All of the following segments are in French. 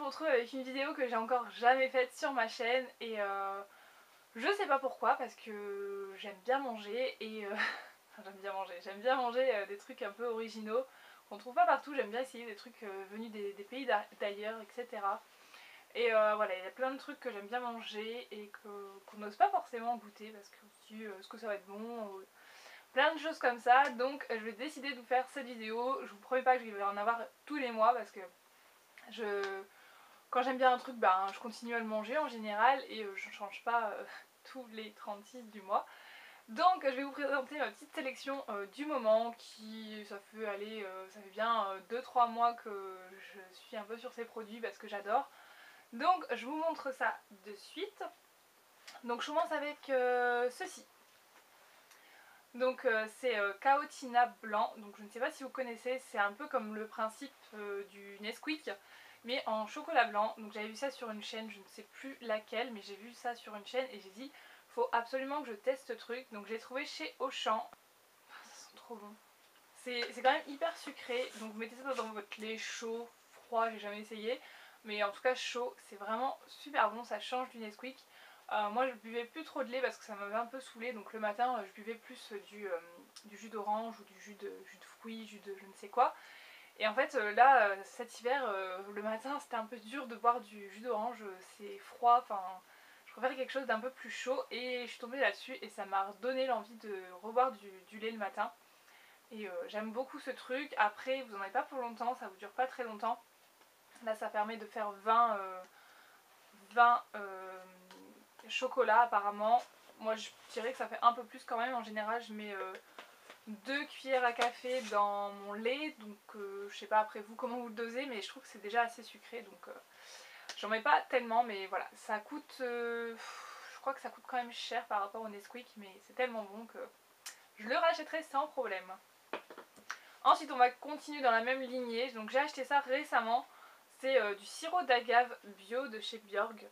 vous retrouve avec une vidéo que j'ai encore jamais faite sur ma chaîne et je sais pas pourquoi parce que j'aime bien manger et j'aime bien manger des trucs un peu originaux qu'on trouve pas partout, j'aime bien essayer des trucs venus des pays d'ailleurs, etc. Et voilà, il y a plein de trucs que j'aime bien manger et qu'on n'ose pas forcément goûter parce que est-ce que ça va être bon, plein de choses comme ça. Donc je vais décider de vous faire cette vidéo. Je vous promets pas que je vais en avoir tous les mois parce que quand j'aime bien un truc, ben, je continue à le manger en général et je ne change pas tous les 36 du mois. Donc je vais vous présenter ma petite sélection du moment qui, ça fait bien 2-3 mois que je suis un peu sur ces produits parce que j'adore. Donc je vous montre ça de suite. Donc je commence avec ceci. Donc c'est Caotina blanc, donc je ne sais pas si vous connaissez, c'est un peu comme le principe du Nesquik, mais en chocolat blanc. Donc j'avais vu ça sur une chaîne, je ne sais plus laquelle, mais j'ai vu ça sur une chaîne et j'ai dit faut absolument que je teste ce truc. Donc j'ai trouvé chez Auchan. Ça sent trop bon. C'est quand même hyper sucré, donc vous mettez ça dans votre lait chaud, froid, j'ai jamais essayé, mais en tout cas chaud, c'est vraiment super bon, ça change du Nesquik. Moi je buvais plus trop de lait parce que ça m'avait un peu saoulé, donc le matin je buvais plus du jus d'orange ou du jus de fruits, jus de je ne sais quoi. Et en fait là cet hiver le matin c'était un peu dur de boire du jus d'orange, c'est froid, enfin je préfère quelque chose d'un peu plus chaud et je suis tombée là-dessus et ça m'a donné l'envie de reboire du lait le matin. Et j'aime beaucoup ce truc. Après vous en avez pas pour longtemps, ça vous dure pas très longtemps. Là ça permet de faire 20 chocolats apparemment. Moi je dirais que ça fait un peu plus quand même. En général je mets 2 cuillères à café dans mon lait. Donc je sais pas après vous comment vous le dosez, mais je trouve que c'est déjà assez sucré. Donc j'en mets pas tellement, mais voilà. Ça coûte, je crois que ça coûte quand même cher par rapport au Nesquik, mais c'est tellement bon que je le rachèterai sans problème. Ensuite on va continuer dans la même lignée, donc j'ai acheté ça récemment, c'est du sirop d'agave bio de chez Bjorg,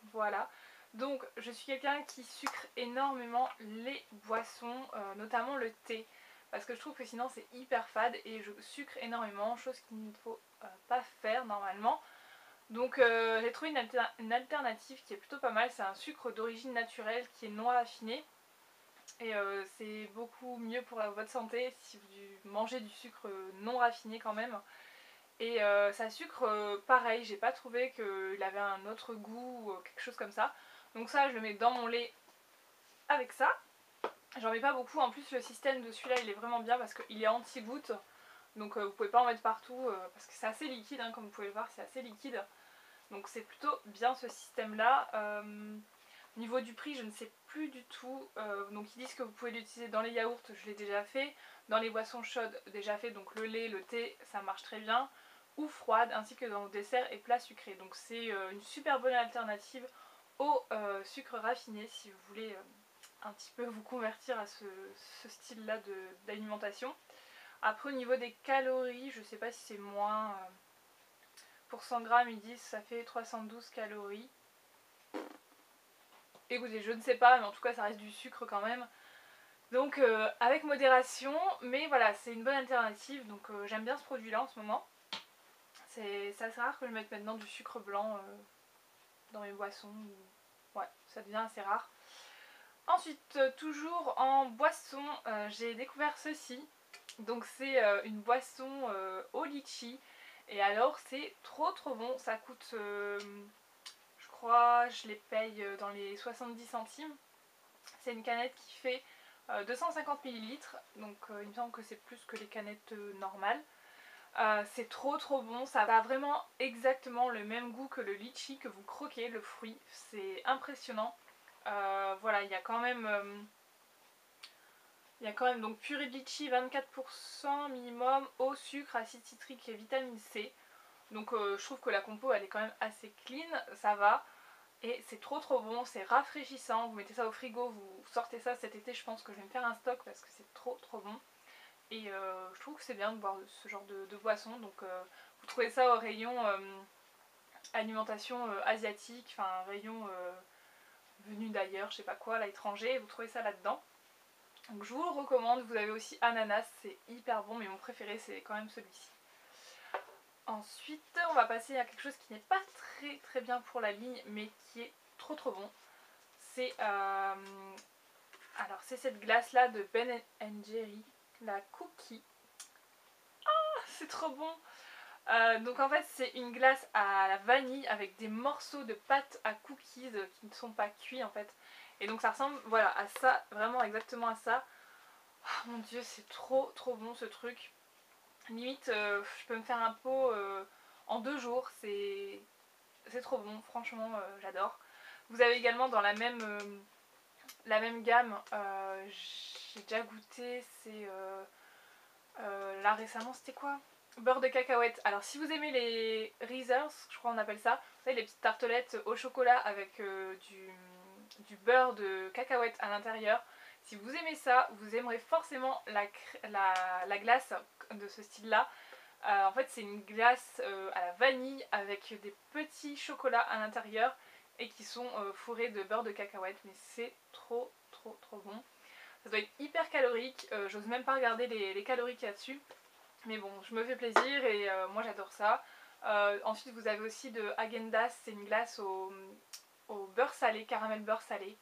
voilà. Donc je suis quelqu'un qui sucre énormément les boissons, notamment le thé, parce que je trouve que sinon c'est hyper fade et je sucre énormément, chose qu'il ne faut pas faire normalement. Donc j'ai trouvé une alternative qui est plutôt pas mal, c'est un sucre d'origine naturelle qui est non raffiné. Et c'est beaucoup mieux pour votre santé si vous mangez du sucre non raffiné quand même. Et ça sucre pareil, j'ai pas trouvé qu'il avait un autre goût ou quelque chose comme ça. Donc ça je le mets dans mon lait avec ça. J'en mets pas beaucoup, en plus le système de celui-là il est vraiment bien parce qu'il est anti-goutte. Donc vous pouvez pas en mettre partout parce que c'est assez liquide hein, comme vous pouvez le voir, c'est assez liquide. Donc c'est plutôt bien ce système là. Au niveau du prix je ne sais plus du tout, donc ils disent que vous pouvez l'utiliser dans les yaourts, je l'ai déjà fait, dans les boissons chaudes déjà fait, donc le lait, le thé ça marche très bien, ou froide, ainsi que dans le dessert et plats sucrés. Donc c'est une super bonne alternative au sucre raffiné si vous voulez un petit peu vous convertir à ce style là d'alimentation. Après au niveau des calories, je sais pas si c'est moins, pour 100 grammes ils disent ça fait 312 calories. Écoutez, je ne sais pas, mais en tout cas ça reste du sucre quand même. Donc avec modération, mais voilà, c'est une bonne alternative. Donc j'aime bien ce produit là en ce moment. C'est assez rare que je mette maintenant du sucre blanc dans mes boissons. Ouais, ça devient assez rare. Ensuite, toujours en boisson, j'ai découvert ceci. Donc c'est une boisson au litchi. Et alors c'est trop bon, ça coûte, je crois, je les paye dans les 70 centimes. C'est une canette qui fait 250 ml, donc il me semble que c'est plus que les canettes normales. C'est trop bon, ça a vraiment exactement le même goût que le litchi que vous croquez, le fruit, c'est impressionnant. Voilà, il y a quand même donc purée de litchi 24% minimum, eau, sucre, acide citrique et vitamine C. Donc je trouve que la compo elle est quand même assez clean, ça va. Et c'est trop bon, c'est rafraîchissant, vous mettez ça au frigo, vous sortez ça cet été, je pense que je vais me faire un stock parce que c'est trop bon. Et je trouve que c'est bien de boire ce genre de boisson, donc vous trouvez ça au rayon alimentation asiatique, enfin un rayon venu d'ailleurs, je sais pas quoi, à l'étranger, vous trouvez ça là-dedans. Donc je vous le recommande, vous avez aussi ananas, c'est hyper bon, mais mon préféré c'est quand même celui-ci. Ensuite on va passer à quelque chose qui n'est pas très bien pour la ligne mais qui est trop bon. C'est alors c'est cette glace là de Ben Jerry, la cookie. Ah, c'est trop bon. Donc en fait c'est une glace à la vanille avec des morceaux de pâte à cookies qui ne sont pas cuits en fait. Et donc ça ressemble voilà à ça, vraiment exactement à ça. Oh, mon dieu c'est trop bon ce truc. Limite je peux me faire un pot en 2 jours, c'est trop bon, franchement j'adore. Vous avez également dans la même gamme, j'ai déjà goûté, c'est là récemment c'était quoi? Beurre de cacahuète. Alors si vous aimez les Reese's, je crois on appelle ça, vous savez les petites tartelettes au chocolat avec du beurre de cacahuète à l'intérieur. Si vous aimez ça, vous aimerez forcément la glace de ce style là. En fait c'est une glace à la vanille avec des petits chocolats à l'intérieur et qui sont fourrés de beurre de cacahuète, mais c'est trop bon. Ça doit être hyper calorique, j'ose même pas regarder les calories qu'il y a dessus. Mais bon, je me fais plaisir et moi j'adore ça. Ensuite vous avez aussi de Häagen-Dazs, c'est une glace au beurre salé, caramel beurre salé.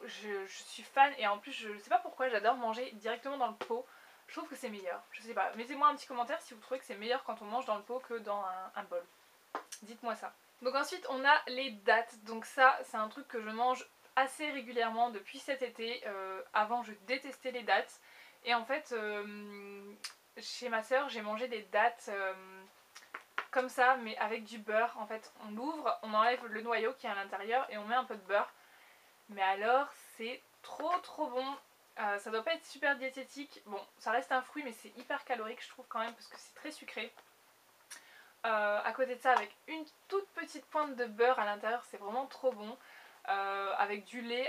Je suis fan et en plus je sais pas pourquoi j'adore manger directement dans le pot. Je trouve que c'est meilleur, je sais pas. Mettez-moi un petit commentaire si vous trouvez que c'est meilleur quand on mange dans le pot que dans un bol. Dites-moi ça. Donc ensuite on a les dattes, donc ça c'est un truc que je mange assez régulièrement depuis cet été. Avant je détestais les dattes et en fait chez ma soeur j'ai mangé des dattes comme ça mais avec du beurre. En fait on l'ouvre, on enlève le noyau qui est à l'intérieur et on met un peu de beurre. Mais alors c'est trop bon. Ça doit pas être super diététique. Bon ça reste un fruit mais c'est hyper calorique je trouve quand même parce que c'est très sucré. À côté de ça avec une toute petite pointe de beurre à l'intérieur, c'est vraiment trop bon. Avec du lait,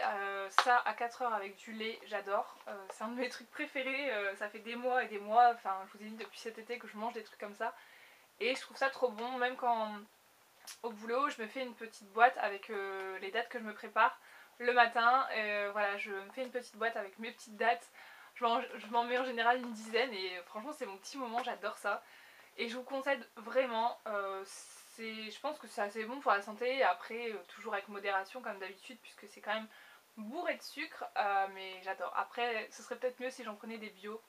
ça à 4 heures avec du lait, j'adore. C'est un de mes trucs préférés, ça fait des mois et des mois, enfin je vous ai dit depuis cet été que je mange des trucs comme ça. Et je trouve ça trop bon, même quand au boulot je me fais une petite boîte avec les dattes que je me prépare le matin. Voilà, je me fais une petite boîte avec mes petites dattes. Je m'en mets en général une dizaine et franchement c'est mon petit moment, j'adore ça. Et je vous conseille vraiment, je pense que c'est assez bon pour la santé, après toujours avec modération comme d'habitude puisque c'est quand même bourré de sucre, mais j'adore. Après ce serait peut-être mieux si j'en prenais des bio.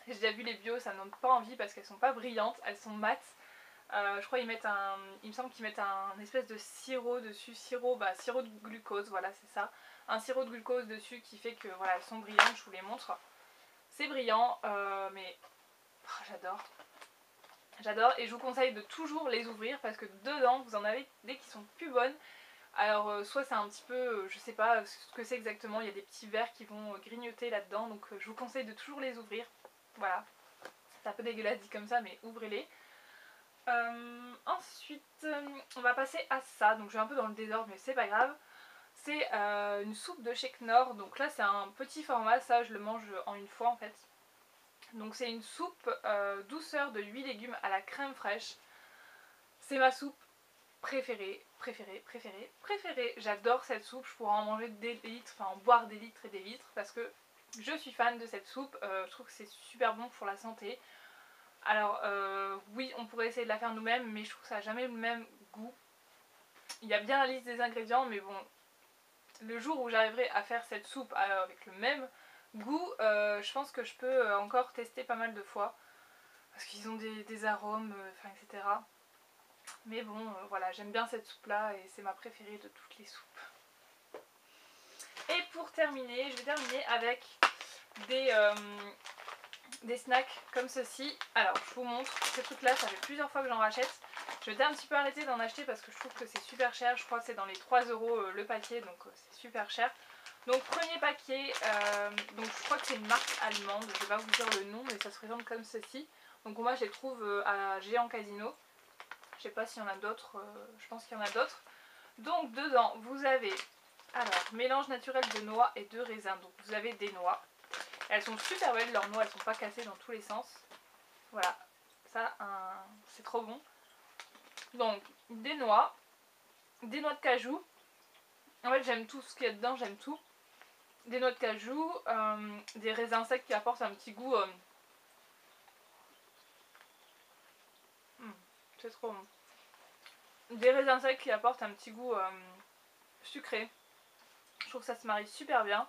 J'ai déjà vu les bio, ça me donne pas envie parce qu'elles sont pas brillantes, elles sont mates. Je crois qu'ils mettent il me semble qu'ils mettent un espèce de sirop dessus, sirop de glucose, voilà c'est ça. Un sirop de glucose dessus qui fait que voilà elles sont brillantes, je vous les montre. C'est brillant, mais oh, j'adore. J'adore et je vous conseille de toujours les ouvrir parce que dedans vous en avez des qui sont plus bonnes. Alors soit c'est un petit peu, je sais pas ce que c'est exactement, il y a des petits verres qui vont grignoter là-dedans, donc je vous conseille de toujours les ouvrir. Voilà, c'est un peu dégueulasse dit comme ça mais ouvrez-les. Ensuite on va passer à ça, donc je vais un peu dans le désordre mais c'est pas grave. C'est une soupe de chez Knorr, donc là c'est un petit format, ça je le mange en une fois en fait. Donc c'est une soupe douceur de 8 légumes à la crème fraîche. C'est ma soupe préférée. J'adore cette soupe, je pourrais en manger des litres, enfin en boire des litres et des litres parce que je suis fan de cette soupe. Je trouve que c'est super bon pour la santé. Alors oui, on pourrait essayer de la faire nous-mêmes, mais je trouve que ça n'a jamais le même goût. Il y a bien la liste des ingrédients, mais bon, le jour où j'arriverai à faire cette soupe avec le même goût, je pense que je peux encore tester pas mal de fois. Parce qu'ils ont des arômes, etc. Mais bon, voilà, j'aime bien cette soupe là et c'est ma préférée de toutes les soupes. Et pour terminer, je vais terminer avec des snacks comme ceci. Alors, je vous montre, ces trucs là, ça fait plusieurs fois que j'en rachète. Je m'étais un petit peu arrêtée d'en acheter parce que je trouve que c'est super cher. Je crois que c'est dans les 3 € le paquet, donc c'est super cher. Donc premier paquet, donc je crois que c'est une marque allemande, je vais pas vous dire le nom mais ça se présente comme ceci. Donc moi je les trouve à Géant Casino. Je sais pas s'il y en a d'autres, je pense qu'il y en a d'autres. Donc dedans vous avez, alors, mélange naturel de noix et de raisins. Donc vous avez des noix. Elles sont super belles leurs noix, elles sont pas cassées dans tous les sens. Voilà, ça c'est trop bon. Donc des noix de cajou. En fait j'aime tout ce qu'il y a dedans, j'aime tout. Des noix de cajou, des raisins secs qui apportent un petit goût c'est trop bon. Des raisins secs qui apportent un petit goût sucré. Je trouve que ça se marie super bien.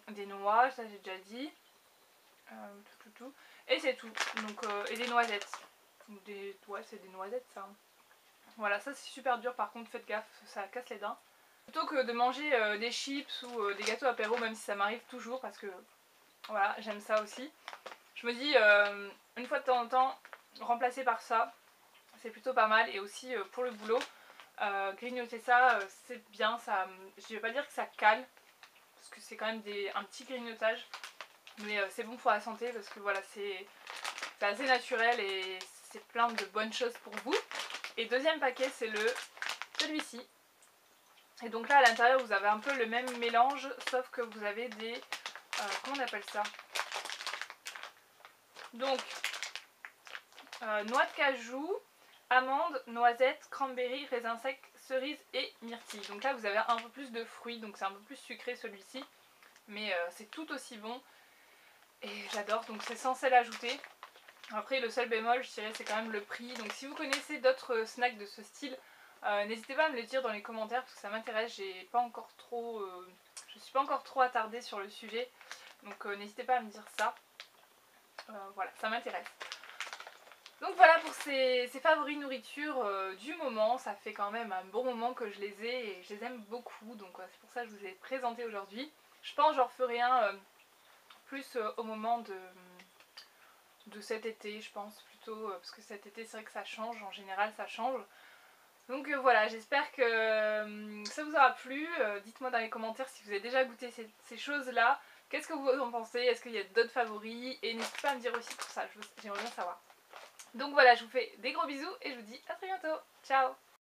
Des noix, ça j'ai déjà dit. Tout. Et c'est tout. Donc, et des noisettes. Ouais, c'est des noisettes ça. Voilà, ça c'est super dur par contre, faites gaffe, ça casse les dents. Plutôt que de manger des chips ou des gâteaux apéro, même si ça m'arrive toujours parce que voilà, j'aime ça aussi. Je me dis, une fois de temps en temps, remplacer par ça, c'est plutôt pas mal. Et aussi pour le boulot, grignoter ça, c'est bien. Ça, je vais pas dire que ça cale, parce que c'est quand même un petit grignotage. Mais c'est bon pour la santé parce que voilà, c'est assez naturel et c'est plein de bonnes choses pour vous. Et deuxième paquet, c'est celui-ci. Et donc là à l'intérieur vous avez un peu le même mélange, sauf que vous avez des... comment on appelle ça? Donc, noix de cajou, amandes, noisettes, cranberry, raisins secs, cerises et myrtilles. Donc là vous avez un peu plus de fruits, donc c'est un peu plus sucré celui-ci. Mais c'est tout aussi bon. Et j'adore, donc c'est sans sel ajouté. Après le seul bémol je dirais c'est quand même le prix. Donc si vous connaissez d'autres snacks de ce style, n'hésitez pas à me le dire dans les commentaires parce que ça m'intéresse. Je suis pas encore trop attardée sur le sujet. Donc n'hésitez pas à me dire ça. Voilà, ça m'intéresse. Donc voilà pour ces favoris nourriture du moment. Ça fait quand même un bon moment que je les ai et je les aime beaucoup. Donc c'est pour ça que je vous ai présenté aujourd'hui. Je pense que j'en referai un plus au moment de cet été, je pense plutôt, parce que cet été c'est vrai que ça change, en général ça change. Donc voilà, j'espère que ça vous aura plu. Dites-moi dans les commentaires si vous avez déjà goûté ces choses-là. Qu'est-ce que vous en pensez? Est-ce qu'il y a d'autres favoris? Et n'hésitez pas à me dire aussi tout ça, j'aimerais bien savoir. Donc voilà, je vous fais des gros bisous et je vous dis à très bientôt. Ciao!